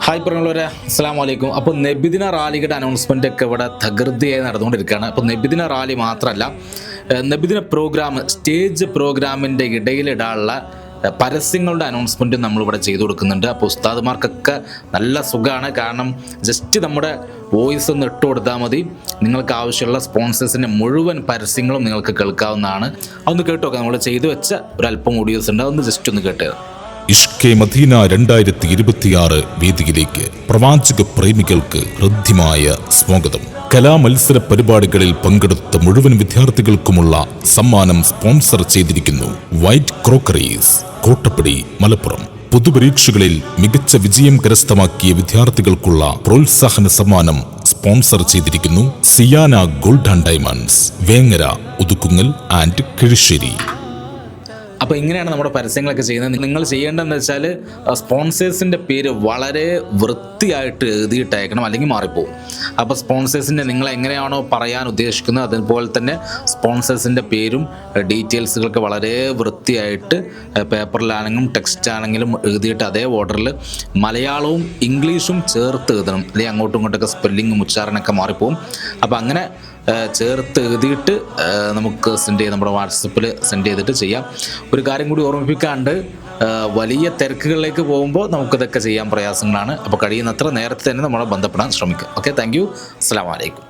Hi പറഞ്ഞുള്ളവരെ, അസ്സലാമു അലൈക്കും. അപ്പോൾ നബിദിന റാലിയുടെ അനൗൺസ്മെൻ്റ് ഒക്കെ ഇവിടെ തകൃതിയായി നടന്നുകൊണ്ടിരിക്കുകയാണ്. അപ്പോൾ നബിദിന റാലി മാത്രമല്ല, നബിദിന പ്രോഗ്രാം, സ്റ്റേജ് പ്രോഗ്രാമിൻ്റെ ഇടയിലിടാനുള്ള പരസ്യങ്ങളുടെ അനൗൺസ്മെൻറ്റും നമ്മളിവിടെ ചെയ്തു കൊടുക്കുന്നുണ്ട്. അപ്പോൾ ഉസ്താദുമാർക്കൊക്കെ നല്ല സുഖമാണ്. കാരണം ജസ്റ്റ് നമ്മുടെ വോയിസ് ഒന്ന് ഇട്ട് കൊടുത്താൽ മതി, നിങ്ങൾക്ക് ആവശ്യമുള്ള സ്പോൺസേഴ്സിൻ്റെ മുഴുവൻ പരസ്യങ്ങളും നിങ്ങൾക്ക് കേൾക്കാവുന്നതാണ്. അതൊന്ന് കേട്ടോക്കാം. നമ്മൾ ചെയ്തു വെച്ച ഒരല്പം ഓഡിയോസ് ഉണ്ട്, അതൊന്ന് ജസ്റ്റ് ഒന്ന് കേട്ടത്. ഇഷ്കെ മദീന 2026 വേദിയിലേക്ക് പ്രവാചക പ്രേമികൾക്ക് ഹൃദ്യമായ സ്വാഗതം. കലാമത്സര പരിപാടികളിൽ പങ്കെടുത്ത മുഴുവൻ വിദ്യാർത്ഥികൾക്കുമുള്ള സമ്മാനം സ്പോൺസർ ചെയ്തിരിക്കുന്നു വൈറ്റ് ക്രോക്കറീസ്, കോട്ടപ്പടി, മലപ്പുറം. പൊതുപരീക്ഷകളിൽ മികച്ച വിജയം കരസ്ഥമാക്കിയ വിദ്യാർത്ഥികൾക്കുള്ള പ്രോത്സാഹന സമ്മാനം സ്പോൺസർ ചെയ്തിരിക്കുന്നു Ziyana gold and diamonds, Vengara, Uthukkungal and Kizhissery. അപ്പോൾ ഇങ്ങനെയാണ് നമ്മുടെ പരസ്യങ്ങളൊക്കെ ചെയ്യുന്നത്. നിങ്ങൾ ചെയ്യേണ്ടതെന്ന് വെച്ചാൽ സ്പോൺസേഴ്സിൻ്റെ പേര് വളരെ വൃത്തിയായിട്ട് എഴുതിയിട്ട് അയക്കണം, അല്ലെങ്കിൽ മാറിപ്പോവും. അപ്പോൾ സ്പോൺസേഴ്സിൻ്റെ നിങ്ങൾ എങ്ങനെയാണോ പറയാൻ ഉദ്ദേശിക്കുന്നത് അതുപോലെ തന്നെ സ്പോൺസേഴ്സിൻ്റെ പേരും ഡീറ്റെയിൽസുകളൊക്കെ വളരെ വൃത്തിയായിട്ട് പേപ്പറിലാണെങ്കിലും ടെക്സ്റ്റ് ആണെങ്കിലും എഴുതിയിട്ട് അതേ ഓർഡറിൽ മലയാളവും ഇംഗ്ലീഷും ചേർത്ത് എഴുതണം, അല്ലെങ്കിൽ അങ്ങോട്ടും ഇങ്ങോട്ടൊക്കെ സ്പെല്ലിങ്ങും ഉച്ചാരണമൊക്കെ മാറിപ്പോവും. അപ്പോൾ അങ്ങനെ ചേർത്ത് എഴുതിയിട്ട് നമുക്ക് സെൻഡ് ചെയ്ത് നമ്മുടെ വാട്സപ്പിൽ സെൻഡ് ചെയ്തിട്ട് ചെയ്യാം. ഒരു കാര്യം കൂടി ഓർമ്മിപ്പിക്കാണ്ട്, വലിയ തിരക്കുകളിലേക്ക് പോകുമ്പോൾ നമുക്കിതൊക്കെ ചെയ്യാൻ പ്രയാസങ്ങളാണ്. അപ്പോൾ കഴിയുന്നത്ര നേരത്തെ തന്നെ നമ്മളെ ബന്ധപ്പെടാൻ ശ്രമിക്കുക. Okay, thank you. അസ്സലാമു അലൈക്കും.